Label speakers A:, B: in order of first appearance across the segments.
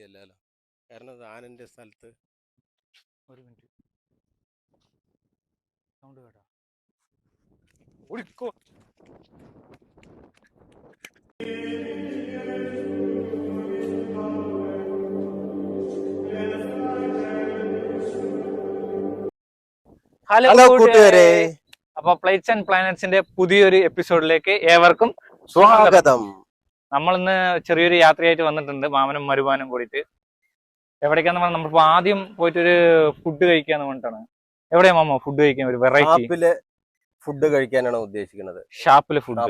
A: ശരിയല്ലല്ലോ. കാരണം ആനന്റെ സ്ഥലത്ത്
B: ഒരു മിനിറ്റ് സൗണ്ട് കേട്ടോ. ഒഴിക്കോ ഹലോ കൂട്ടുകാരെ. അപ്പൊ പ്ലേറ്റ്സ് ആൻഡ് പ്ലാനറ്റ്സിന്റെ പുതിയൊരു എപ്പിസോഡിലേക്ക് ഏവർക്കും
A: സ്വാഗതം.
B: നമ്മളിന്ന് ചെറിയൊരു യാത്രയായിട്ട് വന്നിട്ടുണ്ട്, മാമനും മരുമാനും കൂടിയിട്ട്. എവിടേക്കാന്ന് പറഞ്ഞാൽ നമ്മളിപ്പോ ആദ്യം പോയിട്ടൊരു ഫുഡ് കഴിക്കാന്ന് പറഞ്ഞിട്ടാണ്. എവിടെയാ മാമ ഫുഡ് കഴിക്കാൻ? ഒരു വെറൈറ്റി
A: ഫുഡ് കഴിക്കാനാണ് ഉദ്ദേശിക്കുന്നത്.
B: ഷാപ്പിലെ ഫുഡ്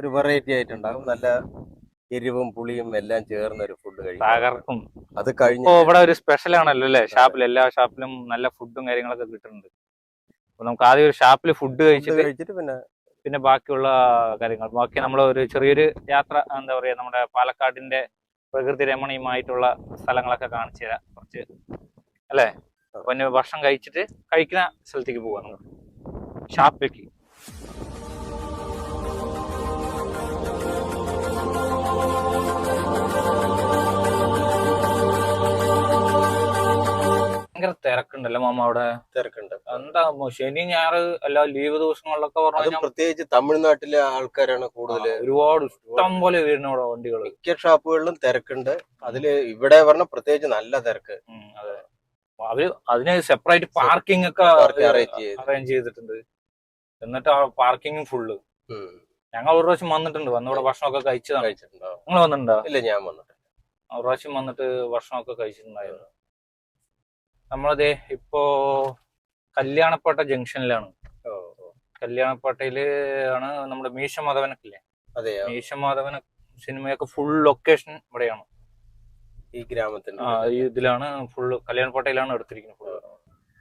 A: ഒരു വെറൈറ്റി ആയിട്ടുണ്ടാകും. നല്ല എരിവും പുളിയും എല്ലാം ചേർന്ന ഒരു ഫുഡ്
B: തകർക്കും.
A: അത് കഴിഞ്ഞ്
B: ഇവിടെ ഒരു സ്പെഷ്യൽ ആണല്ലോ അല്ലെ ഷാപ്പിൽ. എല്ലാ ഷാപ്പിലും നല്ല ഫുഡും കാര്യങ്ങളൊക്കെ കിട്ടുന്നുണ്ട്. അപ്പൊ നമുക്ക് ആദ്യം ഒരു ഷാപ്പിൽ ഫുഡ് കഴിച്ചിട്ട് പിന്നെ ബാക്കിയുള്ള കാര്യങ്ങൾ. ബാക്കി നമ്മൾ ഒരു ചെറിയൊരു യാത്ര, എന്താ പറയാ, നമ്മുടെ പാലക്കാടിന്റെ പ്രകൃതി രമണീയമായിട്ടുള്ള സ്ഥലങ്ങളൊക്കെ കാണിച്ചു തരാം കുറച്ച്, അല്ലേ? പിന്നെ ഭക്ഷണം കഴിച്ചിട്ട് കഴിക്കുന്ന സ്ഥലത്തേക്ക് പോവാം നമുക്ക്, ഷാപ്പിലേക്ക്. ഭയങ്കര തിരക്കുണ്ടല്ലോ മാമ അവിടെ.
A: തിരക്കുണ്ട്.
B: എന്താ ശനി ഞായർ എല്ലാ ലീവ് ദിവസങ്ങളിലൊക്കെ പറഞ്ഞാൽ
A: പ്രത്യേകിച്ച് തമിഴ്നാട്ടിലെ ആൾക്കാരാണ് കൂടുതൽ.
B: ഒരുപാട് ഇഷ്ടം പോലെ വരുന്ന അവിടെ വണ്ടികൾ.
A: മിക്ക ഷാപ്പുകളിലും തിരക്കുണ്ട്. അതില് ഇവിടെ പറഞ്ഞ പ്രത്യേകിച്ച് നല്ല തിരക്ക്.
B: അതെ, അവര് അതിന് സെപ്പറേറ്റ് പാർക്കിംഗ് ഒക്കെ അറേഞ്ച് ചെയ്തിട്ടുണ്ട്. എന്നിട്ട് ആ പാർക്കിംഗ് ഫുള്ള്. ഞങ്ങൾ ഒരു പ്രാവശ്യം വന്നിട്ടുണ്ട്, വന്നിവിടെ ഭക്ഷണമൊക്കെ കഴിച്ചതാണ്. നിങ്ങൾ വന്നിട്ടുണ്ടോ?
A: ഇല്ല, ഞാൻ വന്നിട്ടില്ല.
B: ഒരു പ്രാവശ്യം വന്നിട്ട് ഭക്ഷണമൊക്കെ കഴിച്ചിട്ടുണ്ടായിരുന്നു. നമ്മളതേ ഇപ്പോ കല്യാണപ്പേട്ട ജംഗ്ഷനിലാണ്. കല്യാണപ്പേട്ടയില് ആണ് നമ്മുടെ മീശ മാധവനൊക്കെ.
A: അതെ,
B: മീശ മാധവന സിനിമയൊക്കെ ഫുൾ ലൊക്കേഷൻ ഇവിടെയാണ്,
A: ഈ ഗ്രാമത്തിൽ.
B: ഇതിലാണ് ഫുള്ള്, കല്യാണപ്പേട്ടയിലാണ് എടുത്തിരിക്കുന്നത് ഫുള്ള്.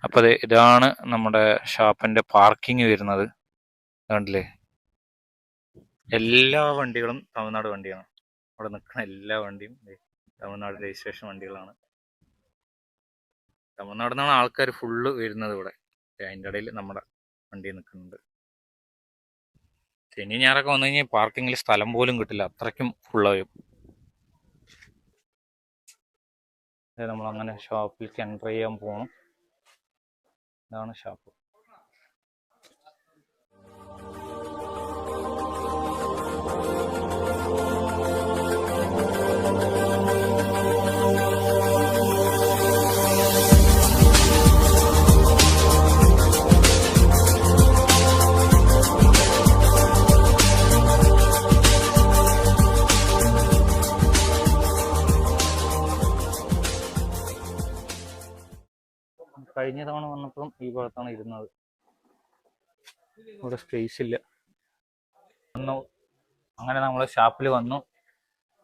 B: അപ്പൊ അതെ, ഇതാണ് നമ്മുടെ ഷാപ്പിന്റെ പാർക്കിംഗ് വരുന്നത്. കണ്ടില്ലേ, എല്ലാ വണ്ടികളും തമിഴ്നാട് വണ്ടിയാണ്. അവിടെ നിൽക്കുന്ന എല്ലാ വണ്ടിയും തമിഴ്നാട് രജിസ്ട്രേഷൻ വണ്ടികളാണ്. തമിഴ്നാട് നിന്നാണ് ആൾക്കാർ ഫുള്ള് വരുന്നത് ഇവിടെ. അതിൻ്റെ ഇടയിൽ നമ്മുടെ വണ്ടി നിൽക്കുന്നുണ്ട്. ശനി ഞായറൊക്കെ വന്നു കഴിഞ്ഞാൽ പാർക്കിങ്ങിൽ സ്ഥലം പോലും കിട്ടില്ല, അത്രയ്ക്കും ഫുള്ളായും. നമ്മളങ്ങനെ ഷോപ്പിലേക്ക് എൻ്റർ ചെയ്യാൻ പോകണം. ഇതാണ് ഷോപ്പ്. കഴിഞ്ഞ തവണ വന്നപ്പോഴും ഈ ഭാഗത്താണ് ഇരുന്നത്. ഇവിടെ സ്പേസ് ഇല്ല. അങ്ങനെ നമ്മൾ ഷാപ്പിൽ വന്നു,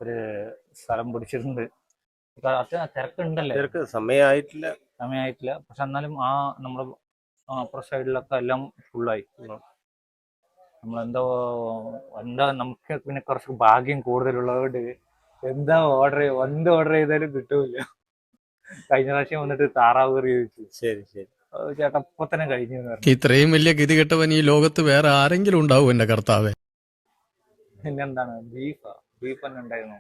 B: ഒരു സ്ഥലം പിടിച്ചിട്ടുണ്ട്. തിരക്കുണ്ടല്ലേ?
A: തിരക്ക് സമയമായിട്ടില്ല.
B: പക്ഷെ എന്നാലും ആ നമ്മുടെ അപ്പുറ സൈഡിലൊക്കെ എല്ലാം ഫുള്ളായി. എന്താ നമുക്ക് പിന്നെ കുറച്ച് ഭാഗ്യം കൂടുതലുള്ളതുകൊണ്ട് എന്ത് ഓർഡർ ചെയ്താലും കിട്ടൂല. കഴിഞ്ഞ പ്രാവശ്യം വന്നിട്ട് താറാവ് കറി ചോദിച്ചു.
A: ശരി
B: ചേട്ടാ ഇപ്പൊ തന്നെ കഴിഞ്ഞു.
C: ഇത്രയും വലിയ ഗതി കെട്ടവൻ ഈ ലോകത്ത് വേറെ ആരെങ്കിലും ഉണ്ടാവും എന്റെ കർത്താവേ.
B: പിന്നെന്താണ്, ബീഫ് തന്നെ ഉണ്ടായിരുന്നു.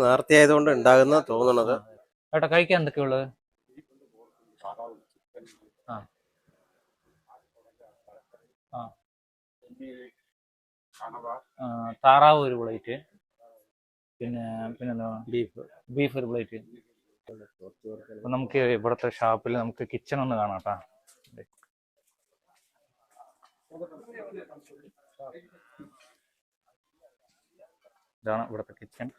A: നേരത്തെ ആയതുകൊണ്ട് ഉണ്ടാകുന്ന തോന്നണത്.
B: ചേട്ടാ കഴിക്കാൻ എന്തൊക്കെയുള്ളത്? താറാവ് ഒരു പ്ലേറ്റ്, പിന്നെന്താ ബീഫ് ഒരു പ്ലേറ്റ്. അപ്പൊ നമുക്ക് ഇവിടുത്തെ ഷാപ്പിൽ നമുക്ക് കിച്ചൺ ഒന്ന് കാണാം കേട്ടാ. ഇതാണ് ഇവിടുത്തെ കിച്ചൺ.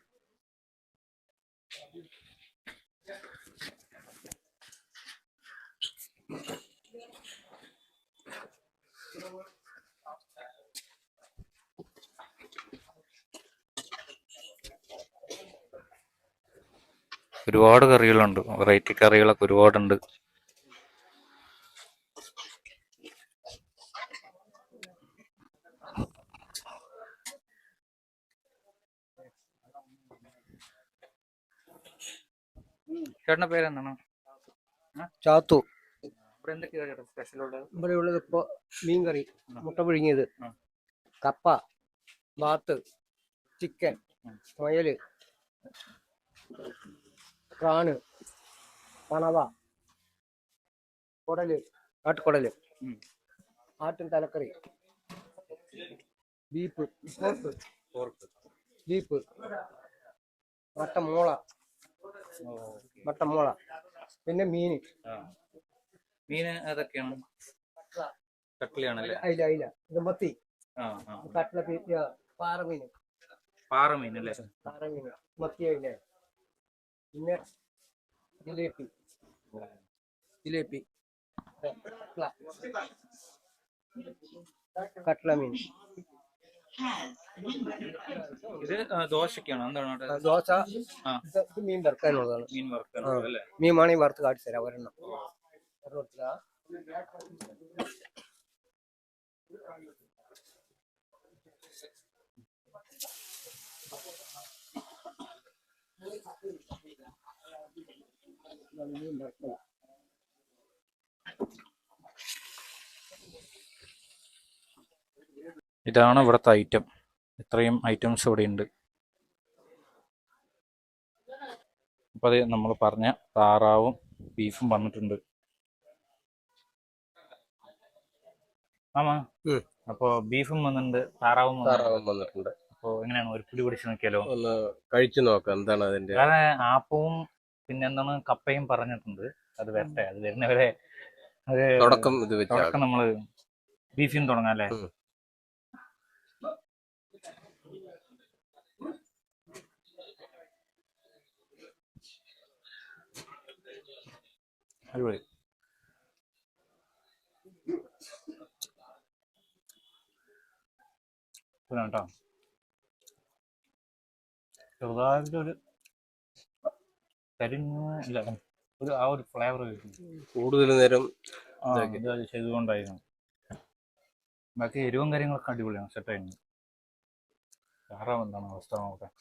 B: ഒരുപാട് കറികളുണ്ട്, വെറൈറ്റി കറികളൊക്കെ ഒരുപാടുണ്ട്. ചേട്ടന്റെ പേരെന്താണ്?
D: ചാത്തു.
B: ഇവിടെ എന്തൊക്കെയാണ് സ്പെഷ്യൽ ഉള്ളത്?
D: ഇവിടെ ഉള്ളത് ഇപ്പൊ മീൻകറി, മുട്ട പുഴുങ്ങിയത്, കപ്പ, വാത്ത്, ചിക്കൻ, മുയല്, പ്രാണ്, കണവ, കുടല്, ആട്ടുകുടല്,
B: ഉം.
D: ആട്ടിൻ തലക്കറി, ബീഫ്, പോർക്ക്, ബീഫ്, മട്ടമോള, മട്ടമോള, പിന്നെ മീന്,
B: മീന് ഏതൊക്കെയാണ്? കട്ട്ലയാണല്ലേ?
D: അയില, അയില, ഇത് മത്തി,
B: ആ ആ.
D: കട്ട്ല, പാറമീന്,
B: പാറമീൻ അല്ലേ?
D: പാറമീന്, മത്തി, അയില, പിന്നെ ജിലേബി, ജിലേബി, കട്ട്ല മീൻ,
B: ഇത് ദോശക്കാണോ? എന്താണ് അവിടെ?
D: ദോശ,
B: ആ.
D: ഇത് മീൻ വറുക്കാനുള്ളതാണ്.
B: മീൻ വറുക്കാനുള്ളത് അല്ലേ?
D: മീൻ വേണമെങ്കിൽ വറുത്ത് കാണിച്ചു തരാം ഒരെണ്ണം.
B: ഇതാണ് ഇവിടുത്തെ ഐറ്റം. ഇത്രയും ഐറ്റംസ് ഇവിടെ ഉണ്ട്. അപ്പൊ അത് നമ്മൾ പറഞ്ഞ താറാവും ബീഫും വന്നിട്ടുണ്ട്. ആമാ, അപ്പൊ ബീഫും വന്നിട്ടുണ്ട്, താറാവും
A: വന്നിട്ടുണ്ട്.
B: അപ്പൊ എങ്ങനെയാണ് ഒരു പിടി പിടിച്ച് നോക്കിയാലോ?
A: ഒന്ന് കഴിച്ചു നോക്കാം എന്താണ് അതിന്റെ.
B: വേറെ ആപ്പവും പിന്നെ എന്താണ് കപ്പയും പറഞ്ഞിട്ടുണ്ട്. അത് വരട്ടെ, അത് വരുന്നവരെ അത്
A: തുടക്കം ഇത് വെച്ചാൽ
B: നമ്മള് ബീഫിൽ നിന്ന് തുടങ്ങാം അല്ലേ? അടിപൊളി. കേട്ടോ, ചെറുതായിട്ടൊരു കരിഞ്ഞ ഒരു ആ ഒരു ഫ്ലേവർ
A: കൂടുതൽ നേരം
B: ചെയ്തുകൊണ്ടായിരുന്നു. ബാക്കി എരിവും കാര്യങ്ങളൊക്കെ അടിപൊളിയാണ്, സെറ്റായിരുന്നു. താറാവ് എന്താണ് അവസ്ഥ നോക്കാം.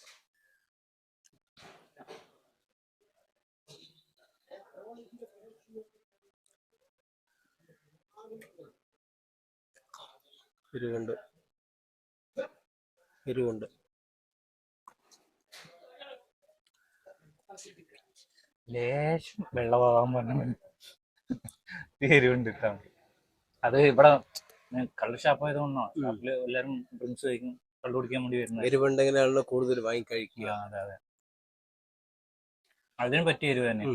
A: എരിവുണ്ട്, എരിവുണ്ട്.
B: ലേശം വെള്ളമാകാൻ പറഞ്ഞു എരിവുണ്ട് കേട്ടോ. അത് ഇവിടെ കള്ള് ഷാപ്പ് ആയതുകൊണ്ടോ, ഷാപ്പില് എല്ലാരും ഡ്രിങ്ക്സ് കഴിക്കും, കള്ളു കുടിക്കാൻ വേണ്ടി വരുന്നത്.
A: എരിവുണ്ടെങ്കിലാണ് കൂടുതൽ വാങ്ങി കഴിക്കുക.
B: അതെ അതെ, അതിന് പറ്റിയ എരിവ് തന്നെ.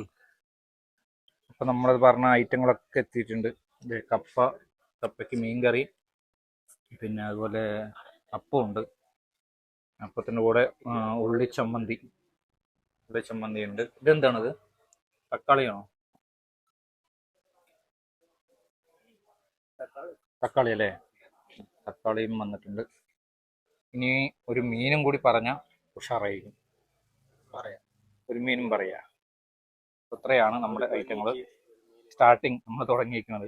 B: അപ്പൊ നമ്മളത് പറഞ്ഞ ഐറ്റങ്ങളൊക്കെ എത്തിയിട്ടുണ്ട്. കപ്പയ്ക്ക് മീൻകറി, പിന്നെ അതുപോലെ അപ്പമുണ്ട്. അപ്പത്തിൻ്റെ കൂടെ ഉള്ളി ചമ്മന്തി ഉണ്ട്. ഇതെന്താണത്? തക്കാളിയാണോ? തക്കാളി അല്ലേ? തക്കാളിയും വന്നിട്ടുണ്ട്. ഇനി ഒരു മീനും കൂടി പറഞ്ഞാൽ ഉഷാറായിരിക്കും. ഒരു മീനും പറയാ. ഇത്രയാണ് നമ്മുടെ ഐറ്റങ്ങൾ. സ്റ്റാർട്ടിങ് നമ്മൾ തുടങ്ങിയിരിക്കുന്നത്.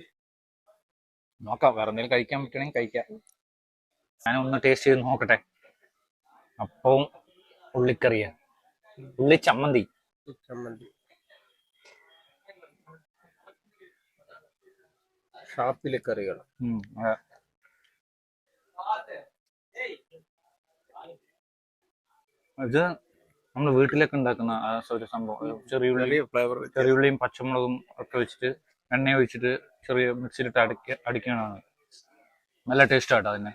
B: നോക്കാം, വേറെ എന്തെങ്കിലും കഴിക്കാൻ പറ്റണമെങ്കിൽ കഴിക്കാം. ഞാനൊന്ന് ടേസ്റ്റ് ചെയ്ത് നോക്കട്ടെ. അപ്പവും ഉള്ളിക്കറിയാ, ഉള്ളി ചമ്മന്തി.
A: ഷാപ്പിലെ കറികൾ.
B: ഇത് നമ്മൾ വീട്ടിലൊക്കെ ഉണ്ടാക്കുന്ന ഒരു സംഭവം. ചെറിയുള്ളിയും പച്ചമുളകും ഒക്കെ വെച്ചിട്ട് എണ്ണ ഒഴിച്ചിട്ട് ചെറിയ മിക്സിയിലിട്ട് അടിക്കണതാണ്. നല്ല ടേസ്റ്റ് ആട്ടോ അതിനെ.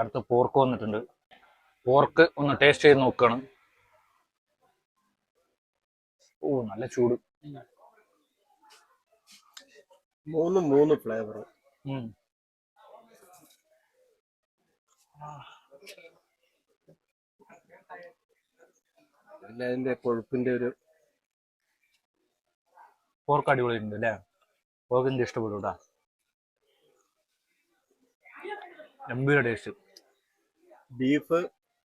B: അടുത്ത പോർക്ക് വന്നിട്ടുണ്ട്. പോർക്ക് ഒന്ന് ടേസ്റ്റ് ചെയ്ത് നോക്കണം. ഓ, നല്ല ചൂട്.
A: മൂന്ന് ഫ്ലേവർ. അതിന്റെ കൊഴുപ്പിന്റെ ഒരു
B: പോർക്ക് അടിപൊളി ഉണ്ട് അല്ലേ? പോർക്ക് എനിക്ക് ഇഷ്ടപ്പെടും കേട്ടാ. ഗംഭീര ടേസ്റ്റ്.
A: ബീഫ്,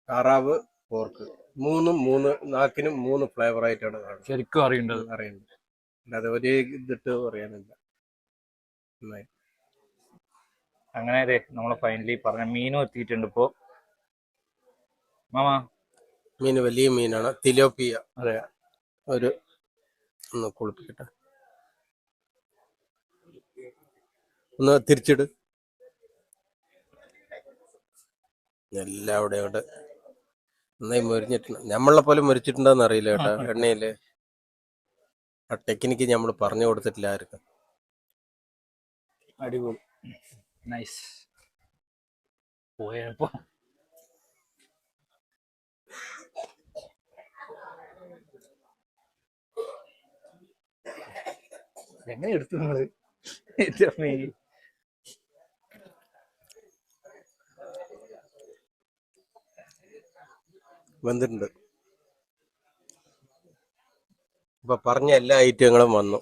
A: താറാവ്, പോർക്ക് മൂന്ന് നാക്കിനും 3 ഫ്ലേവർ ആയിട്ടാണ്
B: ശരിക്കും അറിയുന്നത്.
A: അല്ലാതെ ഒരേ ഇതിട്ട് പറയാനില്ല.
B: അങ്ങനെ അതെ, നമ്മൾ ഫൈനലി പറഞ്ഞ മീനും എത്തിയിട്ടുണ്ട് ഇപ്പോ. മാമാ,
A: മീന് വലിയ മീനാണ്, തിലോപ്പിയ.
B: അതെ,
A: ഒന്ന് കുളിപ്പിക്കട്ടെ. ഒന്ന് തിരിച്ചിട്. എല്ലാം അവിടെ നന്നായി മൊരിഞ്ഞിട്ടുണ്ട്. നമ്മളെ പോലെ മൊരിച്ചിട്ടുണ്ടോന്ന് അറിയില്ല കേട്ടോ എണ്ണയില്. ആ ടെക്നിക്ക് നമ്മൾ പറഞ്ഞു കൊടുത്തിട്ടില്ല ആർക്കും.
B: അടിപൊളി, നൈസ്. പോയപ്പോ എങ്ങനെ എടുത്തു നിങ്ങള്?
A: വെന്തിട്ടുണ്ട്. ഇപ്പൊ പറഞ്ഞ എല്ലാ ഐറ്റങ്ങളും വന്നു.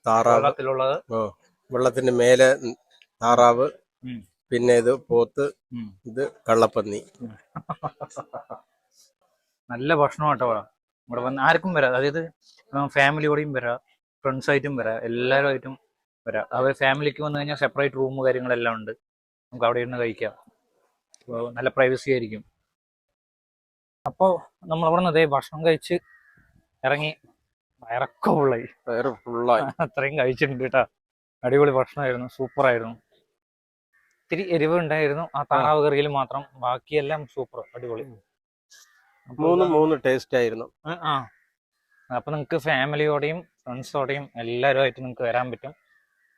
A: താറാവ്,
B: വെള്ളത്തിലുള്ളത്,
A: വെള്ളത്തിന്റെ മേലെ താറാവ്, പിന്നെ ഇത് പോത്ത്, ഇത് കള്ളപ്പന്നി.
B: നല്ല ഭക്ഷണം കേട്ടോ. ഇവിടെ വന്ന് ആർക്കും വരാം, അതായത് ഫാമിലിയോടെയും വരാം, ഫ്രണ്ട്സായിട്ടും വരാം, എല്ലാവരുമായിട്ടും വരാം. അവർ ഫാമിലിക്ക് വന്നു കഴിഞ്ഞാൽ സെപ്പറേറ്റ് റൂം കാര്യങ്ങളെല്ലാം ഉണ്ട്, നമുക്ക് അവിടെ ഇരുന്ന് കഴിക്കാം. അപ്പോൾ നല്ല പ്രൈവസി ആയിരിക്കും. അപ്പോൾ നമ്മൾ അവിടെ നിന്ന് അതേ ഭക്ഷണം കഴിച്ച് ഇറങ്ങി, വയറൊക്കെ ഫുള്ളായി.
A: വയറ് ഫുള്ളായി.
B: അത്രയും കഴിച്ചിട്ടുണ്ട് കേട്ടോ. അടിപൊളി ഭക്ഷണമായിരുന്നു, സൂപ്പറായിരുന്നു. ഇത്തിരി എരിവ് ഉണ്ടായിരുന്നു ആ താറാവ് കറിയിൽ മാത്രം, ബാക്കിയെല്ലാം സൂപ്പർ, അടിപൊളി.
A: മൂന്ന് ടേസ്റ്റ് ആയിരുന്നു.
B: അപ്പൊ നിങ്ങൾക്ക് ഫാമിലിയോടെയും ഫ്രണ്ട്സോടെയും എല്ലാവരുമായിട്ട് നിങ്ങൾക്ക് വരാൻ പറ്റും.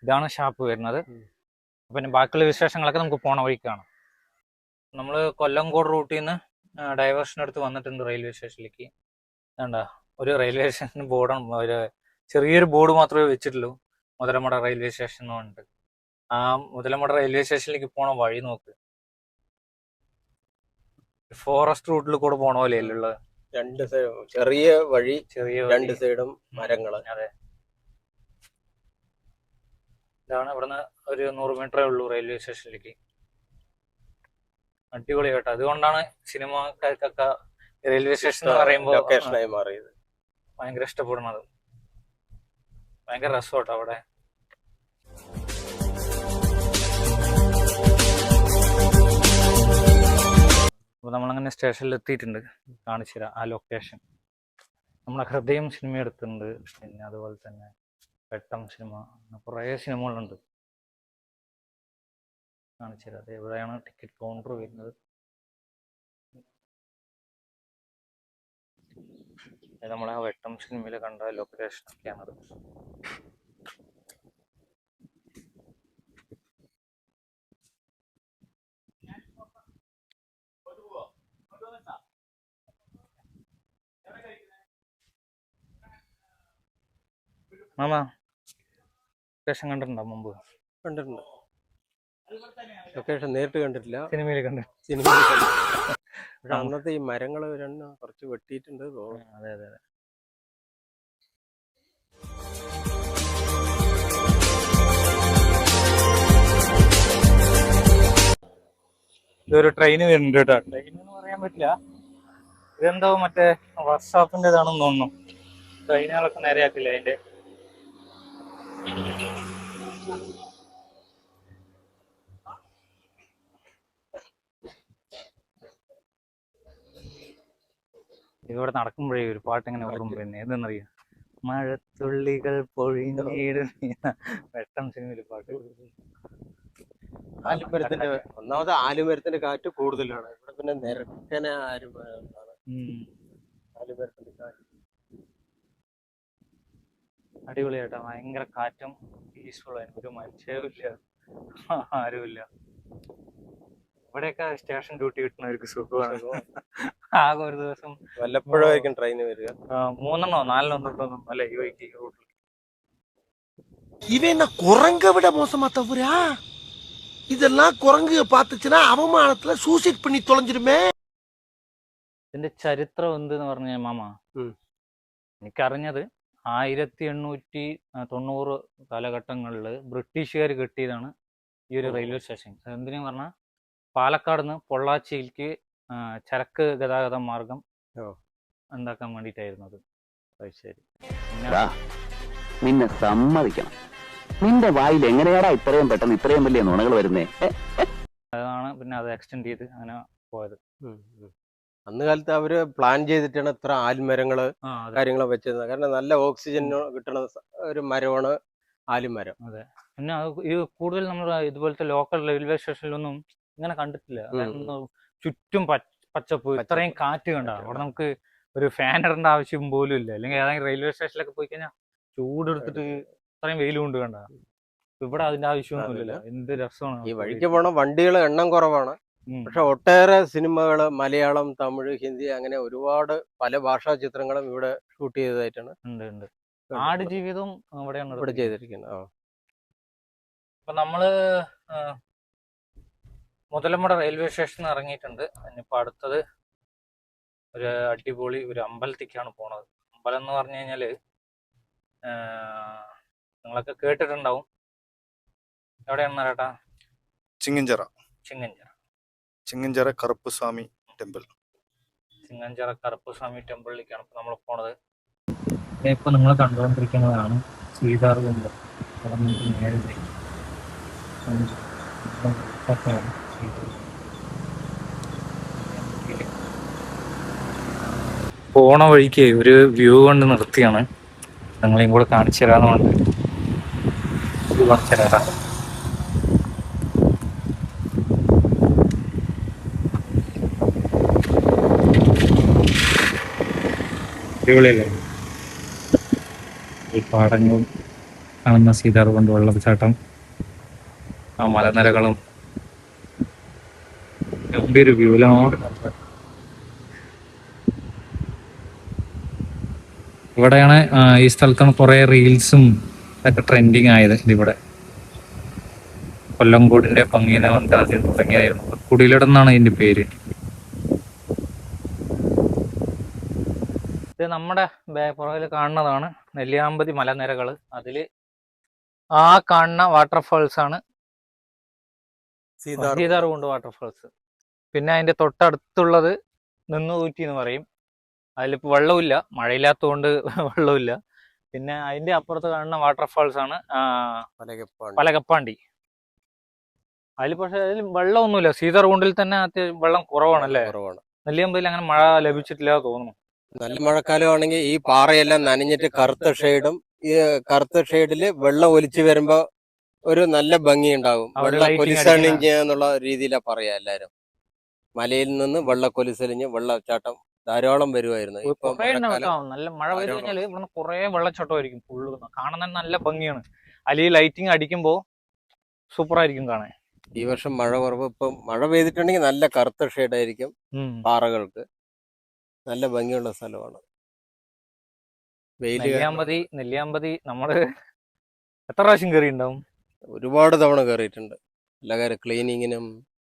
B: ഇതാണ് ഷാപ്പ് വരുന്നത്. പിന്നെ ബാക്കിയുള്ള വിശേഷങ്ങളൊക്കെ നമുക്ക് പോണ വഴിക്ക് കാണാം. നമ്മൾ കൊല്ലംകോട് റൂട്ടിൽ നിന്ന് ഡൈവേർഷൻ എടുത്ത് വന്നിട്ടുണ്ട് റെയിൽവേ സ്റ്റേഷനിലേക്ക്. വേണ്ട, ഒരു റെയിൽവേ സ്റ്റേഷൻ ബോർഡാണ്, ഒരു ചെറിയൊരു ബോർഡ് മാത്രമേ വെച്ചിട്ടുള്ളൂ, മുതലമട റെയിൽവേ സ്റ്റേഷൻ എന്ന് പറഞ്ഞിട്ട്. ആ മുതലമട റെയിൽവേ സ്റ്റേഷനിലേക്ക് പോണ വഴി നോക്ക്, ഫോറസ്റ്റ് റൂട്ടിൽ കൂടെ പോണ പോലെയല്ലേ ഉള്ളത്.
A: രണ്ട് സൈഡും ചെറിയ വഴി, രണ്ട് സൈഡും മരങ്ങള്.
B: അതെ, ഇതാണ് ഇവിടുന്ന് ഒരു 100 മീറ്ററേ ഉള്ളൂ റെയിൽവേ സ്റ്റേഷനിലേക്ക്. അടിപൊളി കേട്ടോ. അതുകൊണ്ടാണ് സിനിമക്കാർക്കൊക്കെ റെയിൽവേ സ്റ്റേഷൻ എന്ന് പറയുമ്പോൾ
A: ലൊക്കേഷനായി മാറിയത്,
B: ഭയങ്കര ഇഷ്ടപ്പെടുന്നത്. ഭയങ്കര രസമാട്ടോ അവിടെ. അപ്പോൾ നമ്മളങ്ങനെ സ്റ്റേഷനിൽ എത്തിയിട്ടുണ്ട്. കാണിച്ചു തരാം ആ ലൊക്കേഷൻ. നമ്മളെ ഹൃദയം സിനിമ എടുത്തിട്ടുണ്ട്, പിന്നെ അതുപോലെ തന്നെ വെട്ടം സിനിമ, കുറേ സിനിമകളുണ്ട്. കാണിച്ചു തരാം. അത് എവിടെയാണ് ടിക്കറ്റ് കൗണ്ടർ വരുന്നത്. നമ്മളെ ആ വെട്ടം സിനിമയിൽ കണ്ട ലൊക്കേഷനൊക്കെയാണത്. മാമ ലൊക്കേഷൻ കണ്ടിട്ടുണ്ടോ മുമ്പ്?
A: കണ്ടിട്ടുണ്ട്. ലൊക്കേഷൻ നേരിട്ട് കണ്ടിട്ടില്ല,
B: സിനിമയിൽ കണ്ടു.
A: സിനിമയിൽ കണ്ടു. പക്ഷെ അന്നത്തെ ഈ മരങ്ങൾ കുറച്ച് വെട്ടിയിട്ടുണ്ട് തോന്നുന്നു.
B: അതെ അതെ അതെ. ഇതൊരു ട്രെയിൻ വരുന്നുണ്ട് കേട്ടോ. ട്രെയിൻ എന്ന് പറയാൻ പറ്റില്ല, ഇതെന്തോ മറ്റേ വർക്ക്ഷോപ്പിൻ്റെതാണെന്ന് തോന്നുന്നു. ട്രെയിനുകളൊക്കെ നേരെയാക്കില്ല അതിന്റെ. ഇവിടെ നടക്കുമ്പോഴേ ഒരു പാട്ട് ഇങ്ങനെ ഓർമ്മ വരുന്നത്. ഏതെന്നറിയാം? മഴത്തുള്ളികൾ പൊഴിഞ്ഞിടും. വെട്ടം സിനിമയില് പാട്ട്.
A: ആലുമരത്തിന്റെ, ഒന്നാമത് ആലുമരത്തിന്റെ കാറ്റ് കൂടുതലാണ് ഇവിടെ. പിന്നെ നിരക്കന ആലുമരത്തിന്റെ കാറ്റ്
B: അടിപൊളിയായിട്ടാ. ഭയങ്കര കാറ്റും പീസ്ഫുൾ ആയിരുന്നു. ഒരു മനുഷ്യരുമില്ല, ആരുമില്ല. ഇവിടെയൊക്കെ സ്റ്റേഷൻ ഡ്യൂട്ടി കിട്ടുന്നവർക്ക് സുഖമാണ്. ആകെ ഒരു ദിവസം
A: വല്ലപ്പോഴായിരിക്കും ട്രെയിന് വരിക.
B: 3 4 ഒന്നും അല്ലെ ഈ വഴിക്ക് റൂട്ടിൽ.
E: இவன் குரங்க விட மோசமா தவிரா? இதெல்லாம் குரங்கு பாத்துச்சுன்னா அவமானத்துல சூசைட் பண்ணி தொலைஞ்சிருமே.
B: ഇതിന്റെ ചരിത്രം എന്തെന്ന് പറഞ്ഞ മാമ, എനിക്കറിഞ്ഞത് 1890 കാലഘട്ടങ്ങളിൽ ബ്രിട്ടീഷുകാർ കെട്ടിയതാണ് ഈ ഒരു റെയിൽവേ സ്റ്റേഷൻ. എന്തിനാ പറഞ്ഞാൽ പാലക്കാട് നിന്ന് പൊള്ളാച്ചിയിലേക്ക് ചരക്ക് ഗതാഗത മാർഗം ഉണ്ടാക്കാൻ വേണ്ടിയിട്ടായിരുന്നു അത്. ശരി,
F: നിന്നെ സമ്മതിക്കണം. നിന്റെ വായിൽ എങ്ങനെയാടാ ഇത്രയും പെട്ടെന്ന് ഇത്രയും വലിയ നുണകൾ വരുന്നേ?
B: അതാണ് പിന്നെ അത് എക്സ്റ്റെൻഡ് ചെയ്ത് അങ്ങനെ പോയത്.
A: അന്ന് കാലത്ത് അവര് പ്ലാൻ ചെയ്തിട്ടാണ് ഇത്ര ആൽമരങ്ങള് കാര്യങ്ങൾ വെച്ചിരുന്നത്. കാരണം നല്ല ഓക്സിജൻ കിട്ടണ ഒരു മരമാണ് ആലുമരം.
B: അതെ. പിന്നെ ഇത് കൂടുതൽ നമ്മൾ ഇതുപോലത്തെ ലോക്കൽ റെയിൽവേ സ്റ്റേഷനിലൊന്നും ഇങ്ങനെ കണ്ടിട്ടില്ല. ചുറ്റും പച്ചപ്പ്, ഇത്രയും കാറ്റ് കണ്ട. അവിടെ നമുക്ക് ഒരു ഫാൻ ഇടേണ്ട ആവശ്യം പോലും ഇല്ല. അല്ലെങ്കിൽ ഏതെങ്കിലും റെയിൽവേ സ്റ്റേഷനിലൊക്കെ പോയി കഴിഞ്ഞാൽ ചൂടെടുത്തിട്ട് ഇത്രയും വെയിൽ കൊണ്ട് കണ്ട. ഇവിടെ അതിന്റെ ആവശ്യമൊന്നുമില്ല. എന്ത് രസമാണ്.
A: ഈ വഴിക്ക് പോണ വണ്ടികൾ എണ്ണം കുറവാണ്. പക്ഷെ ഒട്ടേറെ സിനിമകള് മലയാളം, തമിഴ്, ഹിന്ദി അങ്ങനെ ഒരുപാട് പല ഭാഷാ ചിത്രങ്ങളും ഇവിടെ ഷൂട്ട് ചെയ്തതായിട്ടാണ്.
B: ഉണ്ട്. ആടുജീവിതം അവിടെയാണ്
A: ഇവിടെ ചെയ്തിരിക്കുന്നത്.
B: അപ്പൊ നമ്മള് മുതലമട റെയിൽവേ സ്റ്റേഷനിൽ ഇറങ്ങിയിട്ടുണ്ട്. ഇനിയിപ്പോ അടുത്തത് ഒരു അടിപൊളി ഒരു അമ്പലത്തേക്കാണ് പോണത്. അമ്പലം എന്ന് പറഞ്ഞു കഴിഞ്ഞാല് നിങ്ങളൊക്കെ കേട്ടിട്ടുണ്ടാവും. എവിടെയാണെന്ന് ചേട്ടാ?
G: ചിങ്ങഞ്ചിറ കറുപ്പുസ്വാമി ടെമ്പിൾ.
B: ചിങ്ങഞ്ചിറ കറുപ്പുസ്വാമി ടെമ്പിളിലേക്കാണ് ഇപ്പൊ നമ്മൾ പോണത്. ഇപ്പൊ നിങ്ങൾ കണ്ടുകൊണ്ടിരിക്കുന്നതാണ് സീതാർകുണ്ട്. പോണ വഴിക്ക് ഒരു വ്യൂ കൊണ്ട് നിർത്തിയാണ്. നിങ്ങളെയും കൂടെ കാണിച്ചു തരാന്ന് പറഞ്ഞിട്ട് കാണിച്ചു തരാം. അടിപൊളിയല്ലേ? ഈ പാടങ്ങളും കാണുന്ന സീതാർകുണ്ട് വെള്ളച്ചാട്ടം, ആ മലനിരകളും ഗംഭീര വ്യൂലാണ്. ഇവിടെയാണ് ഈ സ്ഥലത്താണ് കുറെ റീൽസും ഒക്കെ ട്രെൻഡിങ് ആയത്. ഇതിവിടെ കൊല്ലംകോടിന്റെ ഭംഗീനെ വന്ന് ആദ്യം തുടങ്ങിയായിരുന്നു. കുടിലിടന്നാണ് ഇതിന്റെ പേര്. ഇത് നമ്മുടെ പുറകിൽ കാണുന്നതാണ് നെല്ലിയാമ്പതി മലനിരകള്. അതില് ആ കാണുന്ന വാട്ടർഫാൾസ് ആണ് സീതാർകുണ്ട് വാട്ടർഫാൾസ്. പിന്നെ അതിന്റെ തൊട്ടടുത്തുള്ളത് നിന്നുകൂറ്റി എന്ന് പറയും. അതിലിപ്പോ വെള്ളമില്ല, മഴയില്ലാത്തതുകൊണ്ട് വെള്ളമില്ല. പിന്നെ അതിന്റെ അപ്പുറത്ത് കാണുന്ന വാട്ടർഫാൾസ് ആണ് പലകപ്പാണ്ടി. അതിൽ പക്ഷെ അതിൽ വെള്ളമൊന്നുമില്ല. സീതാർകുണ്ടിൽ തന്നെ വെള്ളം കുറവാണല്ലേ? നെല്ലിയാമ്പതിയിൽ അങ്ങനെ മഴ ലഭിച്ചിട്ടില്ല തോന്നുന്നു.
A: നല്ല മഴക്കാലമാണെങ്കിൽ ഈ പാറയെല്ലാം നനഞ്ഞിട്ട് കറുത്ത ഷെയ്ഡും, ഈ കറുത്ത ഷെയ്ഡില് വെള്ളം ഒലിച്ചു വരുമ്പോ ഒരു നല്ല ഭംഗി ഉണ്ടാകും. വെള്ളക്കൊലിസണിഞ്ഞ് എന്നുള്ള രീതിയിലാ പറയാ എല്ലാരും. മലയിൽ നിന്ന് വെള്ളക്കൊലിസലിഞ്ഞ് വെള്ളച്ചാട്ടം ധാരാളം വരുമായിരുന്നു.
B: നല്ല മഴ പെയ്ത് കഴിഞ്ഞാല് ഇവിടെ കുറെ വെള്ളച്ചാട്ടമായിരിക്കും. ഫുള്ള് കാണാൻ നല്ല ഭംഗിയാണ്. അതിൽ ലൈറ്റിങ് അടിക്കുമ്പോ സൂപ്പർ ആയിരിക്കും കാണാൻ.
A: ഈ വർഷം മഴ കുറവ്. ഇപ്പം മഴ പെയ്തിട്ടുണ്ടെങ്കിൽ നല്ല കറുത്ത ഷെയ്ഡായിരിക്കും പാറകൾക്ക്. നല്ല ഭംഗിയുള്ള സ്ഥലമാണ്.
B: നെല്ലിയാമ്പതി നമ്മള് എത്ര പ്രാവശ്യം കയറി ഉണ്ടാവും?
A: ഒരുപാട് തവണ കയറിയിട്ടുണ്ട്. എല്ലാ കാര്യം ക്ലീനിങ്ങിനും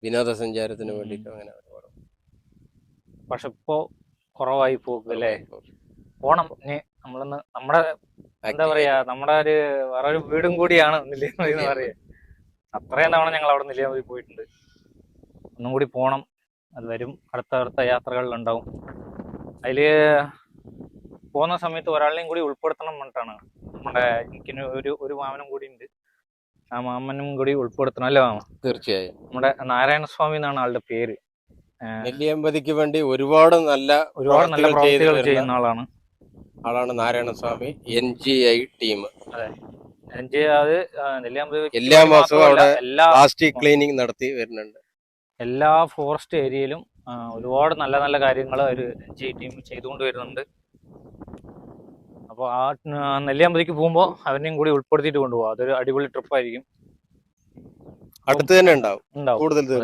A: വിനോദസഞ്ചാരത്തിനും വേണ്ടിയിട്ടും അങ്ങനെ ഒരുപാട്.
B: പക്ഷെ ഇപ്പോ കുറവായി പോകുമല്ലേ? പോണം. ഇനി നമ്മളൊന്ന് നമ്മുടെ എന്താ പറയാ, നമ്മുടെ ഒരു വേറൊരു വീടും കൂടിയാണ് നെല്ലിയാമ്പതി എന്ന് പറയാ. അത്രയും തവണ ഞങ്ങൾ അവിടെ നെല്ലിയാമ്പതി പോയിട്ടുണ്ട്. ഒന്നും കൂടി പോണം. അത് വരും. അടുത്ത യാത്രകളിലുണ്ടാവും. അതില് പോകുന്ന സമയത്ത് ഒരാളെയും കൂടി ഉൾപ്പെടുത്തണം പറഞ്ഞിട്ടാണ്. നമ്മുടെ എനിക്കിന് ഒരു മാമനും കൂടി ഉണ്ട്. ആ മാമനും കൂടി ഉൾപ്പെടുത്തണം അല്ലേ മാമ?
A: തീർച്ചയായും.
B: നമ്മുടെ നാരായണസ്വാമി എന്നാണ് ആളുടെ പേര്.
A: നെല്ലിയാമ്പതിക്ക് വേണ്ടി ഒരുപാട് നല്ല
B: പ്രവർത്തികൾ ചെയ്യുന്ന
A: ആളാണ് നാരായണസ്വാമി. NGI team.
B: അതെ, NGI. അത് നെല്ലിയാമ്പതി
A: എല്ലാ മാസവും അവിടെ പ്ലാസ്റ്റിക് ക്ലീനിങ് നടത്തി വരുന്നുണ്ട്.
B: എല്ലാ ഫോറസ്റ്റ് ഏരിയയിലും ഒരുപാട് നല്ല നല്ല കാര്യങ്ങൾ ഒരു NGI ടീം ചെയ്തുകൊണ്ട് വരുന്നുണ്ട്. അപ്പോൾ ആ നെല്ലിയാമ്പതിക്ക് പോകുമ്പോൾ അവനെയും കൂടി ഉൾപ്പെടുത്തിയിട്ട് കൊണ്ടുപോകാം. അതൊരു അടിപൊളി ട്രിപ്പായിരിക്കും.
A: അടുത്ത് തന്നെ ഉണ്ടാവും കൂടുതൽ.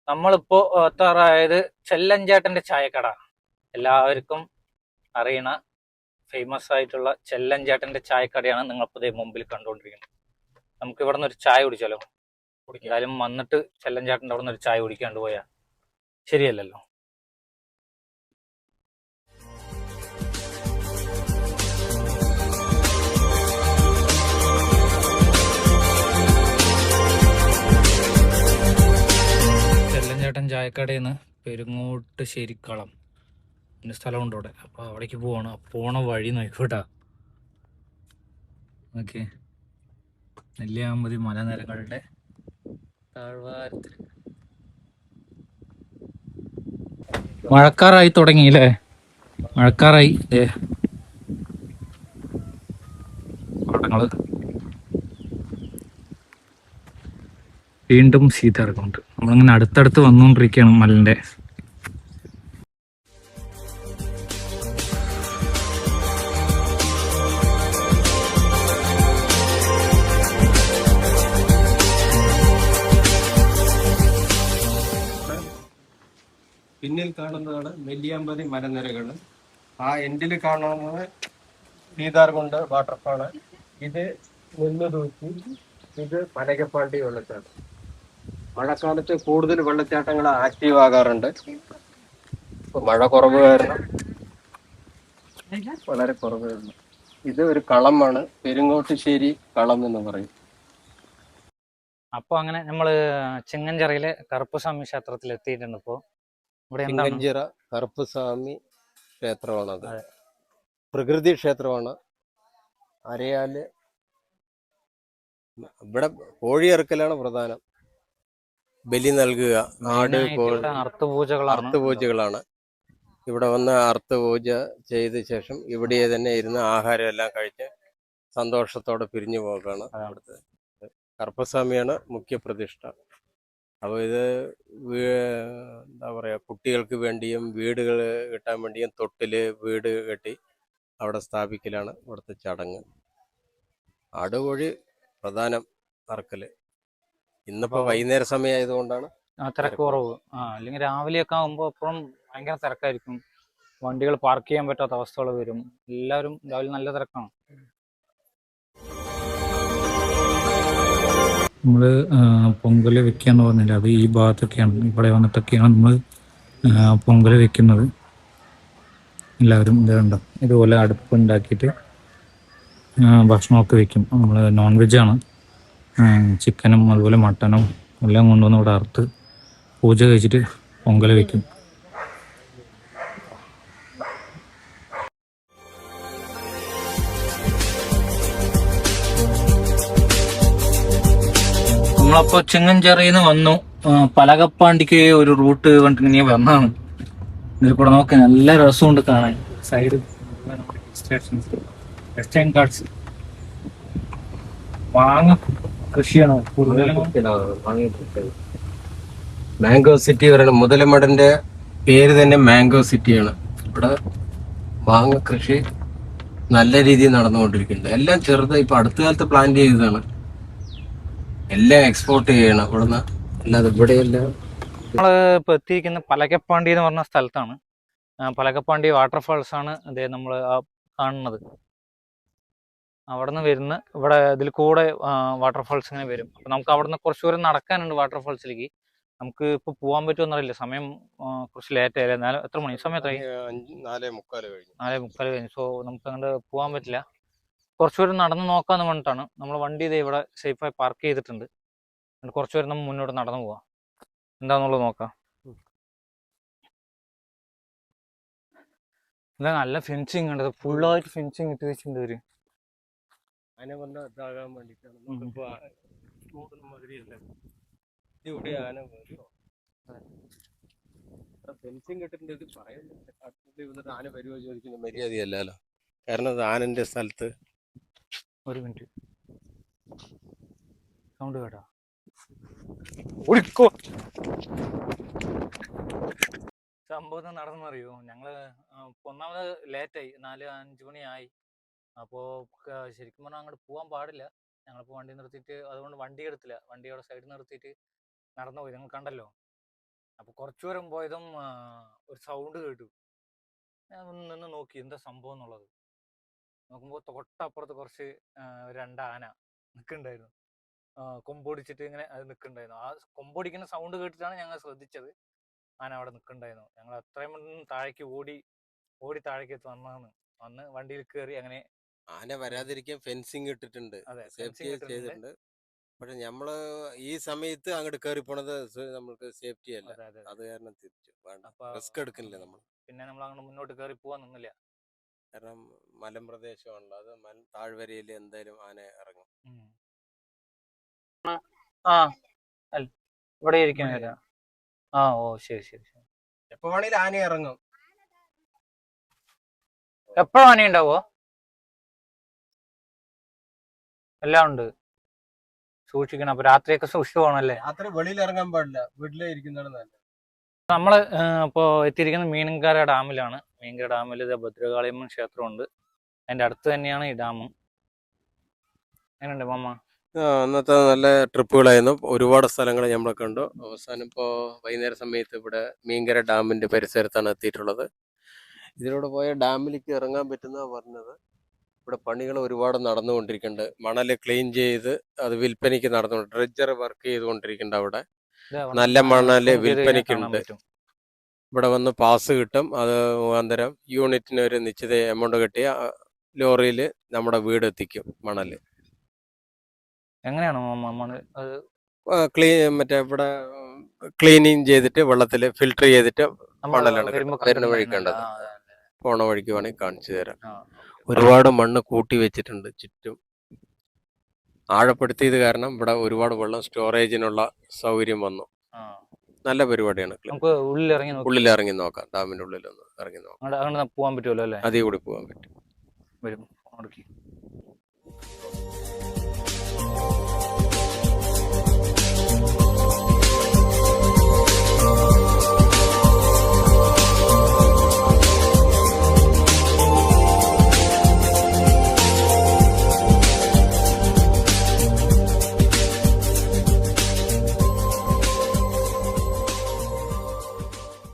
B: നമ്മളിപ്പോ എത്താറായത് ചെല്ലഞ്ചേട്ടന്റെ ചായക്കട. എല്ലാവർക്കും അറിയണ ഫേമസ് ആയിട്ടുള്ള ചെല്ലഞ്ചേട്ടന്റെ ചായക്കടയാണ് നിങ്ങളിപ്പോ മുമ്പിൽ കണ്ടുകൊണ്ടിരിക്കുന്നത്. നമുക്ക് ഇവിടെ നിന്ന് ഒരു ചായ കുടിച്ചാലോ? എന്തായാലും വന്നിട്ട് ചെല്ലഞ്ചേട്ടൻ്റെ അവിടെ നിന്ന് ഒരു ചായ കുടിക്കാണ്ട് പോയാ ശരിയല്ലല്ലോ. ചെല്ലഞ്ചേട്ടൻ ചായക്കടയിൽ നിന്ന് പെരുങ്ങോട്ട് ശരിക്കളം പിന്നെ സ്ഥലമുണ്ട് അവിടെ. അപ്പോൾ അവിടേക്ക് പോവാണ്. പോണ വഴി നോക്കിക്കോട്ടാ. ഓക്കെ, നെല്ലിയാമ്പതി മലനിരകളുടെ താഴ്വാരത്തിൽ മഴക്കാറായി തുടങ്ങിയില്ലേ? മഴക്കാറായി. പാടങ്ങള് വീണ്ടും സീതാർകുണ്ട്. നമ്മളിങ്ങനെ അടുത്തടുത്ത് വന്നുകൊണ്ടിരിക്കുകയാണ് മലന്റെ.
A: പിന്നിൽ കാണുന്നതാണ് നെല്ലിയാമ്പതി മലനിരകൾ. ആ എൻഡിൽ കാണുന്നത് സീതാർകുണ്ട് വാട്ടർഫാള്. ഇത് മുന്നുതൂക്കി, ഇത് പനകപ്പാണ്ടി വെള്ളച്ചാട്ടം. മഴക്കാലത്ത് കൂടുതൽ വെള്ളച്ചാട്ടങ്ങൾ ആക്റ്റീവ് ആകാറുണ്ട്. ഇപ്പൊ മഴ കുറവ് കാരണം വളരെ കുറവ് കാരണം. ഇത് ഒരു കളമാണ്, പെരുങ്ങോട്ടുശ്ശേരി കളം എന്ന് പറയും.
B: അപ്പോൾ അങ്ങനെ നമ്മള് ചിങ്ങഞ്ചിറയിലെ കറുപ്പസ്വാമി ക്ഷേത്രത്തിൽ എത്തിയിട്ടുണ്ട്. ഇപ്പോൾ ഇവിടെ എന്താണ്?
A: ചിങ്ങഞ്ചിറ കറുപ്പസ്വാമി ക്ഷേത്രമാണത്. പ്രകൃതി ക്ഷേത്രമാണ്. അരയാല് ഇവിടെ കോഴി ഇറക്കലാണ് പ്രധാനം. ബലി നൽകുക, ആട്, കോഴി,
B: ഇവിടെ
A: അർത്ഥപൂജകളാണ്. ഇവിടെ വന്ന് അർത്ഥപൂജ ചെയ്ത ശേഷം ഇവിടെ തന്നെ ഇരുന്ന് ആഹാരം എല്ലാം കഴിച്ച് സന്തോഷത്തോടെ പിരിഞ്ഞു പോകാണ് അവിടുത്തെ. കറുപ്പസ്വാമിയാണ് മുഖ്യ പ്രതിഷ്ഠ. അപ്പോൾ ഇത് എന്താ പറയുക, കുട്ടികൾക്ക് വേണ്ടിയും വീടുകൾ കിട്ടാൻ വേണ്ടിയും തൊട്ടില് വീട് കെട്ടി അവിടെ സ്ഥാപിക്കലാണ് ഇവിടുത്തെ ചടങ്ങ്. ആടുകോഴി പ്രധാനം അറക്കല്. ഇന്നിപ്പോ വൈകുന്നേര സമയമായതുകൊണ്ടാണ്
B: തിരക്ക് കുറവ്. അല്ലെങ്കിൽ രാവിലെയൊക്കെ ആകുമ്പോൾ എപ്പോഴും ഭയങ്കര തിരക്കായിരിക്കും. വണ്ടികൾ പാർക്ക് ചെയ്യാൻ പറ്റാത്ത അവസ്ഥകൾ വരും. എല്ലാവരും രാവിലെ നല്ല തിരക്കാണ്. നമ്മൾ പൊങ്കൽ വെക്കാന്ന് പറഞ്ഞില്ല, അത് ഈ ഭാഗത്തൊക്കെയാണ്, ഇവിടെ വന്നിട്ടൊക്കെയാണ് നമ്മൾ പൊങ്കൽ വെക്കുന്നത്. എല്ലാവരും ഇതുണ്ട്, ഇതുപോലെ അടുപ്പ് ഉണ്ടാക്കിയിട്ട് ഭക്ഷണമൊക്കെ വെക്കും. നമ്മൾ നോൺ വെജാണ്, ചിക്കനും അതുപോലെ മട്ടനും എല്ലാം കൊണ്ടുവന്ന് ഇവിടെ അറുത്ത് പൂജ കഴിച്ചിട്ട് പൊങ്കൽ വെക്കും. നമ്മളപ്പോ ചിങ്ങഞ്ചിറയിൽ നിന്ന് വന്നു. പലകപ്പാണ്ടിക്ക് ഒരു റൂട്ട് കണ്ടിങ്ങനെ വന്നാണ്. ഇതിൽ കൂടെ നോക്കി നല്ല രസമുണ്ട് കാണാൻ. സൈഡ് വെസ്റ്റേൺ കാർഡ്സ് മാങ്ങ കൃഷിയാണ് കൂടുതലും.
A: മാംഗോ സിറ്റി പറയണം. മുതലമടന്റെ പേര് തന്നെ മാംഗോ സിറ്റിയാണ്. ഇവിടെ മാങ്ങ കൃഷി നല്ല രീതിയിൽ നടന്നുകൊണ്ടിരിക്കുന്നുണ്ട്. എല്ലാം ചെറുത്, ഇപ്പൊ അടുത്ത കാലത്ത് പ്ലാന്റ് ചെയ്തതാണ്. എല്ലാം എക്സ്പോർട്ട് ചെയ്യണം ഇവിടുന്ന്, അല്ലാതെ ഇവിടെയെല്ലാം.
B: നമ്മള് ഇപ്പൊ എത്തിയിരിക്കുന്ന പലകപ്പാണ്ടി എന്ന് പറഞ്ഞ സ്ഥലത്താണ്. പലകപ്പാണ്ടി വാട്ടർഫാൾസ് ആണ് അതേ നമ്മൾ കാണുന്നത്. അവിടെ നിന്ന് വരുന്ന ഇവിടെ ഇതിൽ കൂടെ വാട്ടർഫാൾസ് ഇങ്ങനെ വരും. അപ്പൊ നമുക്ക് അവിടെ നിന്ന് കുറച്ച് ദൂരം നടക്കാനുണ്ട് വാട്ടർഫാൾസിലേക്ക്. നമുക്ക് ഇപ്പൊ പോകാൻ പറ്റുമെന്നറിയില്ല, സമയം കുറച്ച് ലേറ്റ് ആയില്ലേ. എത്ര മണി സമയത്തായി? 4:45 കഴിഞ്ഞു. സോ നമുക്ക് അങ്ങോട്ട് പോകാൻ പറ്റില്ല. കുറച്ചുപേരും നടന്ന് നോക്കാന്ന് പറഞ്ഞിട്ടാണ് നമ്മൾ വണ്ടി ഇത് ഇവിടെ സേഫായി പാർക്ക് ചെയ്തിട്ടുണ്ട്. കുറച്ചുപേരും നമ്മൾ മുന്നോട്ട് നടന്നു പോവാം, എന്താന്നുള്ളത് നോക്കാം. ഇതാ നല്ല ഫെൻസിങ് ഉണ്ട്, ഫുള്ളായിട്ട് ഫെൻസിങ് ഇട്ട് വെച്ചിട്ടുണ്ട് ഇവര്.
A: ഫെൻസിങ് ഇട്ടിട്ടുണ്ട്. ആന വരുമോ ചോദിക്കുന്ന മര്യാദയല്ലല്ലോ. കാരണം അത് ആനന്റെ സ്ഥലത്ത്.
B: ഒരു മിനിറ്റ്, സൗണ്ട് കേട്ടാ? സംഭവം നടന്നറിയോ? ഞങ്ങള് ഒന്നാമത് ലേറ്റായി, 4-5 മണിയായി. അപ്പോ ശരിക്കും പറഞ്ഞാൽ അങ്ങോട്ട് പോകാൻ പാടില്ല. ഞങ്ങളിപ്പോ വണ്ടി നിർത്തിയിട്ട്, അതുകൊണ്ട് വണ്ടി എടുത്തില്ല, വണ്ടി അവിടെ സൈഡിൽ നിർത്തിയിട്ട് നടന്നു പോയി. നിങ്ങൾ കണ്ടല്ലോ. അപ്പൊ കുറച്ചു ദൂരം പോയതും ഒരു സൗണ്ട് കേട്ടു. ഞാൻ ഒന്ന് നിന്ന് നോക്കി എന്താ സംഭവം എന്നുള്ളത്. നോക്കുമ്പോൾ തൊട്ടപ്പുറത്ത് കുറച്ച് 2 ആന നിൽക്കുന്നുണ്ടായിരുന്നു. കൊമ്പൊടിച്ചിട്ട് ഇങ്ങനെ അത് നിൽക്കുന്നുണ്ടായിരുന്നു. ആ കൊമ്പൊടിക്കുന്ന സൗണ്ട് കേട്ടിട്ടാണ് ഞങ്ങൾ ശ്രദ്ധിച്ചത്. ആന അവിടെ നിൽക്കുന്നുണ്ടായിരുന്നു. ഞങ്ങൾ അത്രയും താഴേക്ക് ഓടി താഴേക്ക് വന്ന് വണ്ടിയിൽ കയറി. അങ്ങനെ
A: ആന വരാതിരിക്കാൻ ഫെൻസിങ് ഇട്ടിട്ടുണ്ട്, സേഫ്റ്റി ചെയ്തിട്ടുണ്ട്. പക്ഷെ നമ്മള് ഈ സമയത്ത് അങ്ങോട്ട് കയറി പോണത് നമ്മൾക്ക് സേഫ്റ്റി അല്ല. അത് കാരണം തിരിച്ചു റിസ്ക് എടുക്കുന്നില്ല നമ്മൾ.
B: പിന്നെ നമ്മൾ അങ്ങോട്ട് മുന്നോട്ട് കയറി പോവാൻ നിന്നില്ല.
A: കാരണം മലമ്പ്രദേശമാണല്ലോ, അത് താഴ്വരയിൽ എന്തായാലും ആന ഇറങ്ങും.
B: ഇവിടെ ഇരിക്കാൻ. ഓ ശരി ശരി ശരി.
A: എപ്പോ വേണേലും ആന ഇറങ്ങും.
B: എപ്പോഴും ആന ഉണ്ടാവോ? എല്ലാം ഉണ്ട്. സൂക്ഷിക്കണം. അപ്പൊ രാത്രിയൊക്കെ സൂക്ഷിച്ചു പോകണല്ലേ.
A: രാത്രി വെളിയിൽ ഇറങ്ങാൻ പാടില്ല, വീട്ടിലേ ഇരിക്കുന്നതാണ് നല്ലത്.
B: നമ്മള് ഇപ്പോൾ എത്തിയിരിക്കുന്നത് മീനങ്കര ഡാമിലാണ്. മീനങ്കര ഡാമിൽ ഭദ്രകാളിയമ്മൻ ക്ഷേത്രമുണ്ട്, അതിന്റെ അടുത്ത് തന്നെയാണ് ഈ ഡാമും. എങ്ങനെയുണ്ട് മാമ?
A: അന്നത്തെ നല്ല ട്രിപ്പുകളായിരുന്നു. ഒരുപാട് സ്ഥലങ്ങൾ നമ്മൾ കണ്ടു. അവസാനം ഇപ്പോൾ വൈകുന്നേര സമയത്ത് ഇവിടെ മീങ്കര ഡാമിന്റെ പരിസരത്താണ് എത്തിയിട്ടുള്ളത്. ഇതിലൂടെ പോയ ഡാമിലേക്ക് ഇറങ്ങാൻ പറ്റുന്ന പറഞ്ഞത്. ഇവിടെ പണികൾ ഒരുപാട് നടന്നുകൊണ്ടിരിക്കുന്നുണ്ട്. മണൽ ക്ലീൻ ചെയ്ത് അത് വിൽപ്പനയ്ക്ക് നടന്നുകൊണ്ട് ഡ്രെഡ്ജർ വർക്ക് ചെയ്തുകൊണ്ടിരിക്കുന്നുണ്ട്. അവിടെ നല്ല മണല് വിൽപ്പനയ്ക്കുണ്ട്. ഇവിടെ വന്ന് പാസ് കിട്ടും. അത് മുഖാന്തരം യൂണിറ്റിന് ഒരു നിശ്ചിത എമൗണ്ട് കെട്ടിയ ലോറിയിൽ നമ്മുടെ വീട് എത്തിക്കും മണല്.
B: എങ്ങനെയാണ് മണൽ അത്
A: മറ്റേ ഇവിടെ ക്ലീനിങ് ചെയ്തിട്ട് വെള്ളത്തിൽ ഫിൽട്ടർ ചെയ്തിട്ട് മണലാണ് വരുന്ന വഴിക്കേണ്ടത്. പോണ വഴിക്ക് വേണമെങ്കിൽ കാണിച്ചു തരാം. ഒരുപാട് മണ്ണ് കൂട്ടി വെച്ചിട്ടുണ്ട് ചുറ്റും. ആഴപ്പെടുത്തിയത് കാരണം ഇവിടെ ഒരുപാട് വെള്ളം സ്റ്റോറേജിനുള്ള സൗകര്യം വന്നു. നല്ല പരിപാടിയാണ്.
B: നമുക്ക്
A: ഉള്ളിലിറങ്ങി നോക്കാം. ഡാമിന്റെ ഉള്ളിലൊന്ന് ഇറങ്ങി നോക്കാം.
B: അങ്ങനെ പോകാൻ പറ്റുമല്ലോ അല്ലേ?
A: അതിൽ കൂടി പോകാൻ പറ്റും.
B: വരും.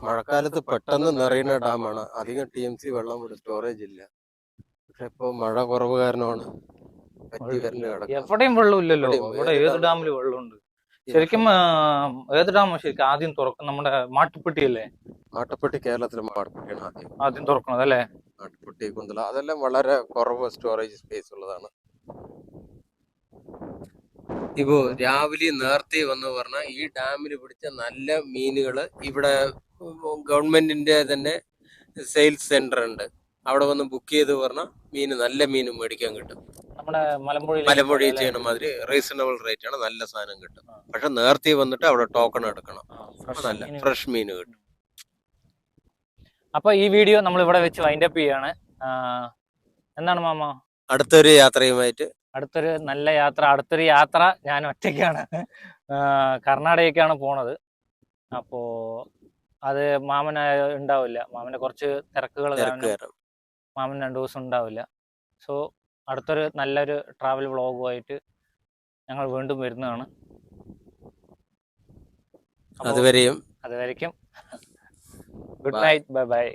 A: മഴക്കാലത്ത് പെട്ടെന്ന് നിറയുന്ന ഡാമാണ്. അധികം TMC വെള്ളം ഇവിടെ സ്റ്റോറേജ് ഇല്ല. പക്ഷെ ഇപ്പൊ മഴ കുറവ് കാരണമാണ് പറ്റി വരുന്നത് കിടക്കുന്നത്.
B: എവിടെയും വെള്ളമില്ലല്ലോ. ഇവിടെ ഏത് ഡാമിൽ വെള്ളമുണ്ട് ശരിക്കും? ഏത് ഡാം ശരിക്കും ആദ്യം തുറക്കും? നമ്മുടെ മാട്ടുപ്പെട്ടി അല്ലേ?
A: മാട്ടുപ്പെട്ടി കേരളത്തിലെ മാട്ടുപ്പെട്ടിയാണ്
B: ആദ്യം തുറക്കണത് അല്ലേ?
A: മാട്ടുപ്പെട്ടി, കുന്തള അതെല്ലാം വളരെ കുറവ് സ്റ്റോറേജ് സ്പേസ് ഉള്ളതാണ്. ഇപ്പോ രാവിലെ നേരത്തെ വന്ന് പറഞ്ഞാൽ ഈ ഡാമിൽ പിടിച്ച നല്ല മീനുകൾ ഇവിടെ ഗവൺമെന്റിന്റെ തന്നെ സെയിൽസ് സെന്റർ ഉണ്ട്. അവിടെ വന്ന് ബുക്ക് ചെയ്ത് പറഞ്ഞാൽ നല്ല മീൻ മേടിക്കാൻ കിട്ടും.
B: നമ്മുടെ
A: മലമ്പുഴയിൽ ചെയ്യണ മാതിരി റീസണബിൾ റേറ്റ് ആണ്. നല്ല സാധനം കിട്ടും. പക്ഷെ നേരത്തെ വന്നിട്ട് അവിടെ ടോക്കൺ എടുക്കണം. നല്ല ഫ്രഷ് മീൻ കിട്ടും.
B: അപ്പൊ ഈ വീഡിയോ നമ്മൾ ഇവിടെ വെച്ച് വൈൻഡപ്പ് ചെയ്യാണ്. എന്താണ് മാമ
A: അടുത്തൊരു യാത്രയുമായിട്ട്?
B: അടുത്തൊരു നല്ല യാത്ര. അടുത്തൊരു യാത്ര ഞാൻ ഒറ്റയ്ക്കാണ്. കർണാടകയ്ക്കാണ് പോണത്. അപ്പോ അത് മാമന് ഉണ്ടാവില്ല. മാമന് കുറച്ച് തിരക്കുകൾ കാരണം മാമൻ 2 ദിവസം ഉണ്ടാവില്ല. സോ അടുത്തൊരു നല്ലൊരു ട്രാവൽ വ്ളോഗുമായിട്ട് ഞങ്ങൾ വീണ്ടും വരുന്നതാണ്.
A: അതുവരെയും
B: ഗുഡ് നൈറ്റ്, ബൈ ബൈ.